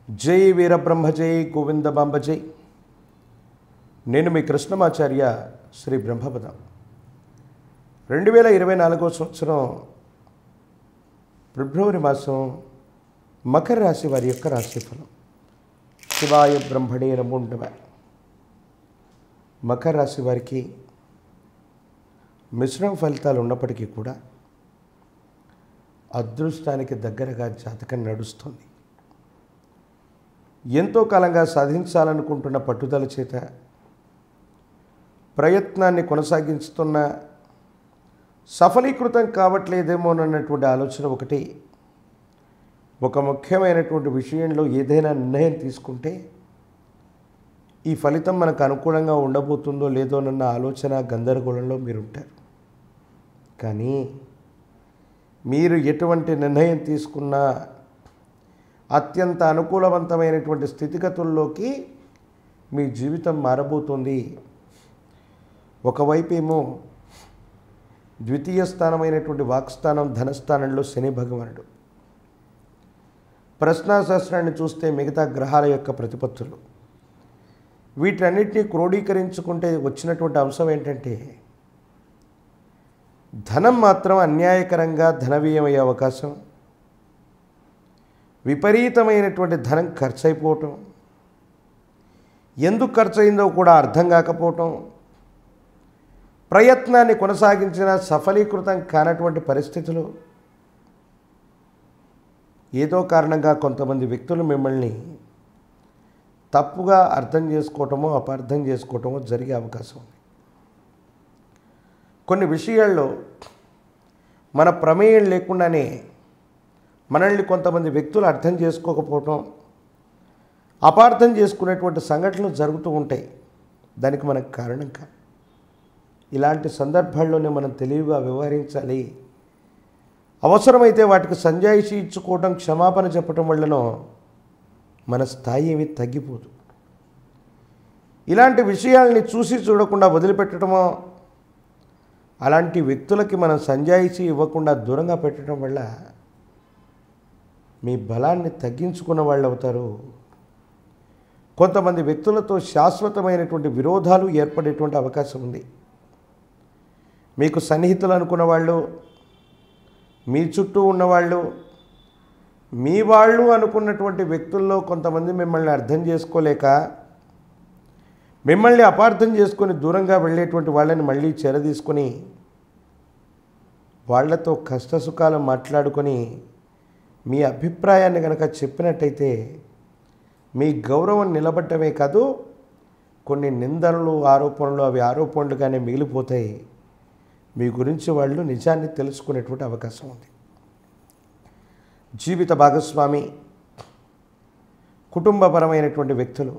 జై వీరబ్రహ్మ జై గోవిందమాంబ జై. నేను మీ కృష్ణమాచార్య శ్రీ బ్రహ్మపదం. 2024 సంవత్సరం ఫిబ్రవరి మాసం మకర రాశి వారి యొక్క రాశిఫలం. శివాయ బ్రహ్మణే నమో నమః. మకర రాశి వారికి మిశ్రమ ఫలితాలు ఉన్నప్పటికీ కూడా అదృష్టానికి దగ్గరగా జాతకం నడుస్తుంది. ఎంతో కాలంగా సాధించాలనుకుంటున్న పట్టుదల చేత ప్రయత్నాన్ని కొనసాగిస్తున్న సఫలీకృతం కావట్లేదేమోనన్నటువంటి ఆలోచన ఒకటి. ఒక ముఖ్యమైనటువంటి విషయంలో ఏదైనా నిర్ణయం తీసుకుంటే ఈ ఫలితం మనకు అనుకూలంగా ఉండబోతుందో లేదోనన్న ఆలోచన గందరగోళంలో మీరుంటారు. కానీ మీరు ఎటువంటి నిర్ణయం తీసుకున్నా అత్యంత అనుకూలవంతమైనటువంటి స్థితిగతుల్లోకి మీ జీవితం మారబోతుంది. ఒకవైపేమో ద్వితీయ స్థానమైనటువంటి వాక్స్థానం ధనస్థానంలో శని భగవానుడు. ప్రశ్నాశాస్త్రాన్ని చూస్తే మిగతా గ్రహాల యొక్క ప్రతిపత్తులు వీటన్నిటినీ క్రోడీకరించుకుంటే వచ్చినటువంటి అంశం ఏంటంటే ధనం మాత్రం అన్యాయకరంగా ధన వ్యయమయ్యే అవకాశం, విపరీతమైనటువంటి ధనం ఖర్చు అయిపోవటం, ఎందుకు ఖర్చు అయిందో కూడా అర్థం కాకపోవటం, ప్రయత్నాన్ని కొనసాగించిన సఫలీకృతం కానటువంటి పరిస్థితులు, ఏదో కారణంగా కొంతమంది వ్యక్తులు మిమ్మల్ని తప్పుగా అర్థం చేసుకోవటమో అపార్థం చేసుకోవటమో జరిగే అవకాశం ఉంది. కొన్ని విషయాల్లో మన ప్రమేయం లేకుండానే మనల్ని కొంతమంది వ్యక్తులు అర్థం చేసుకోకపోవటం, అపార్థం చేసుకునేటువంటి సంఘటనలు జరుగుతూ ఉంటాయి. దానికి మనకు కారణం కాదు. ఇలాంటి సందర్భాల్లోనే మనం తెలివిగా వ్యవహరించాలి. అవసరమైతే వాటికి సంజాయిషి ఇచ్చుకోవటం, క్షమాపణ చెప్పటం వల్లనో మన స్థాయి ఏమీ తగ్గిపోదు. ఇలాంటి విషయాల్ని చూసి చూడకుండా వదిలిపెట్టడమో, అలాంటి వ్యక్తులకి మనం సంజాయిషి ఇవ్వకుండా దూరంగా పెట్టడం వల్ల మీ బలాన్ని తగ్గించుకున్న వాళ్ళు అవుతారు. కొంతమంది వ్యక్తులతో శాశ్వతమైనటువంటి విరోధాలు ఏర్పడేటువంటి అవకాశం ఉంది. మీకు సన్నిహితులు అనుకున్న వాళ్ళు, మీ చుట్టూ ఉన్నవాళ్ళు, మీ వాళ్ళు అనుకున్నటువంటి వ్యక్తుల్లో కొంతమంది మిమ్మల్ని అర్థం చేసుకోలేక మిమ్మల్ని అపార్థం చేసుకొని దూరంగా వెళ్ళేటువంటి వాళ్ళని మళ్ళీ చేరదీసుకొని వాళ్లతో కష్టసుఖాలు మాట్లాడుకొని మీ అభిప్రాయాన్ని కనుక చెప్పినట్టయితే మీ గౌరవం నిలబడటమే కాదు, కొన్ని నిందనలు ఆరోపణలు అవి ఆరోపణలుగానే మిగిలిపోతాయి. మీ గురించి వాళ్ళు నిజాన్ని తెలుసుకునేటువంటి అవకాశం ఉంది. జీవిత భాగస్వామి, కుటుంబపరమైనటువంటి వ్యక్తులు,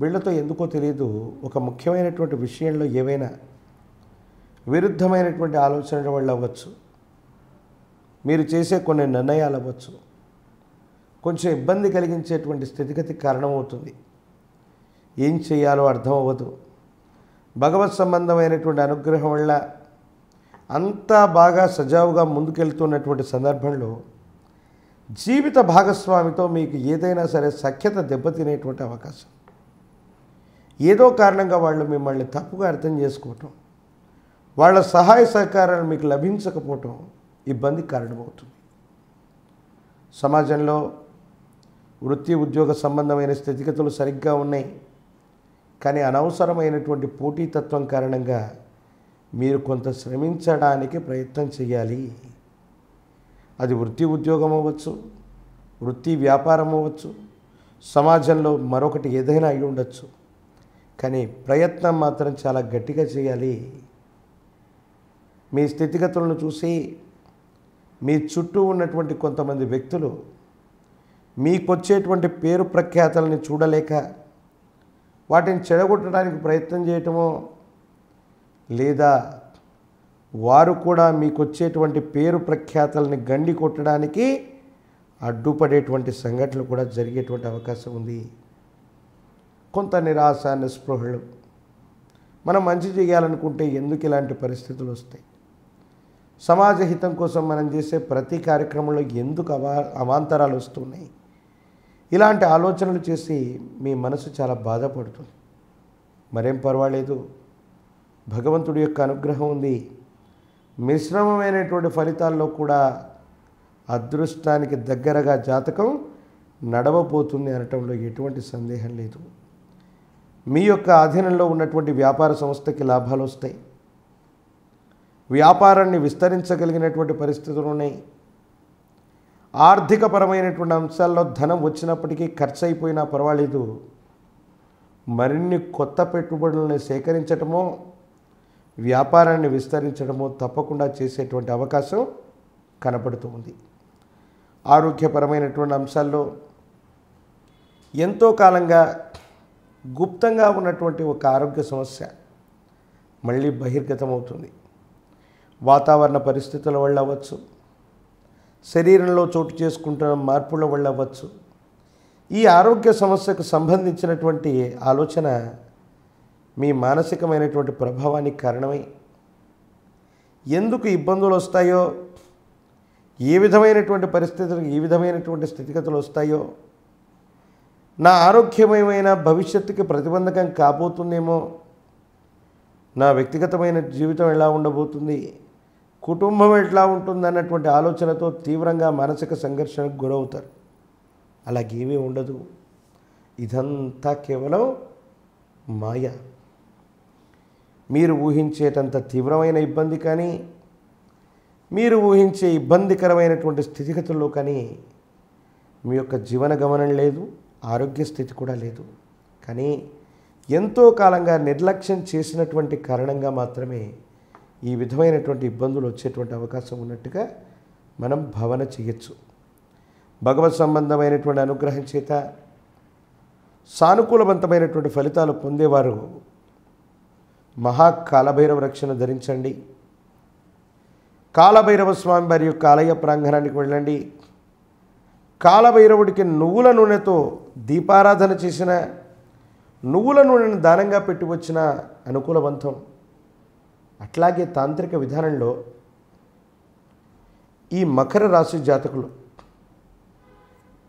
వీళ్ళతో ఎందుకో తెలియదు ఒక ముఖ్యమైనటువంటి విషయంలో ఏవైనా విరుద్ధమైనటువంటి ఆలోచనల వల్ల అవ్వచ్చు, మీరు చేసే కొన్ని నిర్ణయాలు అవ్వచ్చు, కొంచెం ఇబ్బంది కలిగించేటువంటి స్థితిగతి కారణమవుతుంది. ఏం చేయాలో అర్థం అవ్వదు. భగవత్ సంబంధమైనటువంటి అనుగ్రహం వల్ల అంతా బాగా సజావుగా ముందుకెళ్తున్నటువంటి సందర్భంలో జీవిత భాగస్వామితో మీకు ఏదైనా సరే సఖ్యత దెబ్బతినేటువంటి అవకాశం. ఏదో కారణంగా వాళ్ళు మిమ్మల్ని తప్పుగా అర్థం చేసుకోవటం, వాళ్ళ సహాయ సహకారాలు మీకు లభించకపోవటం ఇబ్బంది కారణమవుతుంది. సమాజంలో వృత్తి ఉద్యోగ సంబంధమైన స్థితిగతులు సరిగ్గా ఉన్నాయి. కానీ అనవసరమైనటువంటి పోటీతత్వం కారణంగా మీరు కొంత శ్రమించడానికి ప్రయత్నం చేయాలి. అది వృత్తి ఉద్యోగం అవ్వచ్చు, వృత్తి వ్యాపారం అవ్వచ్చు, సమాజంలో మరొకటి ఏదైనా అయి ఉండొచ్చు. కానీ ప్రయత్నం మాత్రం చాలా గట్టిగా చేయాలి. మీ స్థితిగతులను చూసి మీ చుట్టూ ఉన్నటువంటి కొంతమంది వ్యక్తులు మీకొచ్చేటువంటి పేరు ప్రఖ్యాతలని చూడలేక వాటిని చెడగొట్టడానికి ప్రయత్నం చేయటమో, లేదా వారు కూడా మీకు వచ్చేటువంటి పేరు ప్రఖ్యాతలని గండి కొట్టడానికి అడ్డుపడేటువంటి సంఘటనలు కూడా జరిగేటువంటి అవకాశం ఉంది. కొంత నిరాశ, నిస్పృహలు, మనం మంచి చేయాలనుకుంటే ఎందుకు ఇలాంటి పరిస్థితులు వస్తాయి, సమాజ హితం కోసం మనం చేసే ప్రతి కార్యక్రమంలో ఎందుకు అవాంతరాలు వస్తున్నాయి, ఇలాంటి ఆలోచనలు చేసి మీ మనసు చాలా బాధపడుతుంది. మరేం పర్వాలేదు, భగవంతుడి యొక్క అనుగ్రహం ఉంది. మిశ్రమమైనటువంటి ఫలితాల్లో కూడా అదృష్టానికి దగ్గరగా జాతకం నడవబోతుంది అనటంలో ఎటువంటి సందేహం లేదు. మీ యొక్క ఆధీనంలో ఉన్నటువంటి వ్యాపార సంస్థకి లాభాలు వస్తాయి. వ్యాపారాన్ని విస్తరించగలిగినటువంటి పరిస్థితులు ఉన్నాయి. ఆర్థికపరమైనటువంటి అంశాల్లో ధనం వచ్చినప్పటికీ ఖర్చు అయిపోయినా పర్వాలేదు, మరిన్ని కొత్త పెట్టుబడులను సేకరించటమో వ్యాపారాన్ని విస్తరించడమో తప్పకుండా చేసేటువంటి అవకాశం కనపడుతూ ఉంది. ఆరోగ్యపరమైనటువంటి అంశాల్లో ఎంతో కాలంగా గుప్తంగా ఉన్నటువంటి ఒక ఆరోగ్య సమస్య మళ్ళీ బహిర్గతమవుతుంది. వాతావరణ పరిస్థితుల వల్ల అవ్వచ్చు, శరీరంలో చోటు చేసుకుంటున్న మార్పుల వల్ల అవ్వచ్చు. ఈ ఆరోగ్య సమస్యకు సంబంధించినటువంటి ఆలోచన మీ మానసికమైనటువంటి ప్రభావానికి కారణమై ఎందుకు ఇబ్బందులు వస్తాయో, ఏ విధమైనటువంటి పరిస్థితులు, ఏ విధమైనటువంటి స్థితిగతులు వస్తాయో, నా ఆరోగ్యమయమైన భవిష్యత్తుకి ప్రతిబంధకం కాబోతుందేమో, నా వ్యక్తిగతమైన జీవితం ఎలా ఉండబోతుంది, కుటుంబం ఎట్లా ఉంటుంది అన్నటువంటి ఆలోచనతో తీవ్రంగా మానసిక సంఘర్షణకు గురవుతారు. అలాగేమీ ఉండదు. ఇదంతా కేవలం మాయ. మీరు ఊహించేటంత తీవ్రమైన ఇబ్బంది కానీ, మీరు ఊహించే ఇబ్బందికరమైనటువంటి స్థితిగతుల్లో కానీ మీ యొక్క జీవన గమనం లేదు, ఆరోగ్య స్థితి కూడా లేదు. కానీ ఎంతో కాలంగా నిర్లక్ష్యం చేసినటువంటి కారణంగా మాత్రమే ఈ విధమైనటువంటి ఇబ్బందులు వచ్చేటువంటి అవకాశం ఉన్నట్టుగా మనం భావన చేయొచ్చు. భగవత్ సంబంధమైనటువంటి అనుగ్రహం చేత సానుకూలవంతమైనటువంటి ఫలితాలు పొందేవారు మహాకాలభైరవ రక్షణ ధరించండి. కాలభైరవ స్వామి వారి యొక్క ఆలయ ప్రాంగణానికి వెళ్ళండి. కాలభైరవుడికి నువ్వుల నూనెతో దీపారాధన చేసిన, నువ్వుల నూనెను దానంగా పెట్టి వచ్చిన అనుకూలవంతం. అట్లాగే తాంత్రిక విధానంలో ఈ మకర రాశి జాతకులు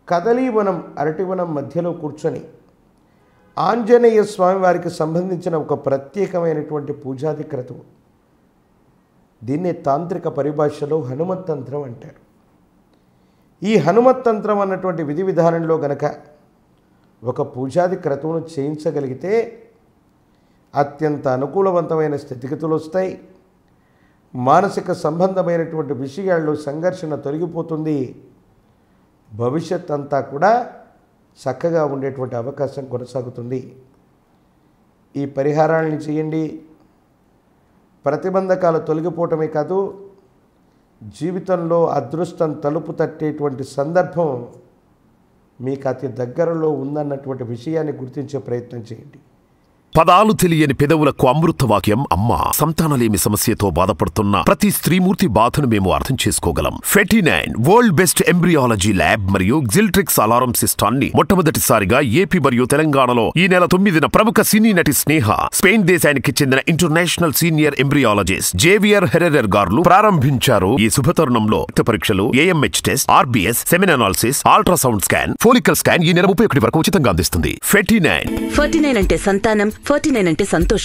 కదలీవనం, అరటివనం మధ్యలో కూర్చొని ఆంజనేయ స్వామి వారికి సంబంధించిన ఒక ప్రత్యేకమైనటువంటి పూజాది క్రతువు, దీన్నే తాంత్రిక పరిభాషలో హనుమత్ తంత్రం అంటారు. ఈ హనుమత్ తంత్రం అన్నటువంటి విధి విధానంలో గనక ఒక పూజాది క్రతువును చేయించగలిగితే అత్యంత అనుకూలవంతమైన స్థితిగతులు వస్తాయి. మానసిక సంబంధమైనటువంటి విషయాల్లో సంఘర్షణ తొలగిపోతుంది. భవిష్యత్ అంతా కూడా చక్కగా ఉండేటువంటి అవకాశం కొనసాగుతుంది. ఈ పరిహారాలను చేయండి. ప్రతిబంధకాలు తొలగిపోవటమే కాదు, జీవితంలో అదృష్టం తలుపు తట్టేటువంటి సందర్భం మీకు అతి దగ్గరలో ఉందన్నటువంటి విషయాన్ని గుర్తించే ప్రయత్నం చేయండి. పదాలు తెలియని పెదవులకు అమృత వాక్యం అమ్మ. సంతానలేమి సమస్యతో బాధపడుతున్న ప్రతి స్త్రీమూర్తి బాధను మేము అర్థం చేసుకోగలం. Fertinine world best embryology lab మరియు జిల్ట్రిక్స్ అలారం సిస్టాన్ని మొట్టమొదటిసారిగా ఏపీ మరియు తెలంగాణలో ఈ నెల 9న ప్రముఖ సినీ నటి స్నేహ, స్పెయిన్ దేశానికి చెందిన international senior embryologist Javier Herrera గారు ప్రారంభించారు. ఈ శుభతరుణంలో రక్త పరీక్షలు, AMH test, RBS, సెమిన్ analysis, ultrasound scan, follicle scan ఈ నెల 31 వరకు ఉచితంగా అందిస్తుంది. ఫెర్టినైన్ అంటే సంతానం, 49 అంటే సంతోషం.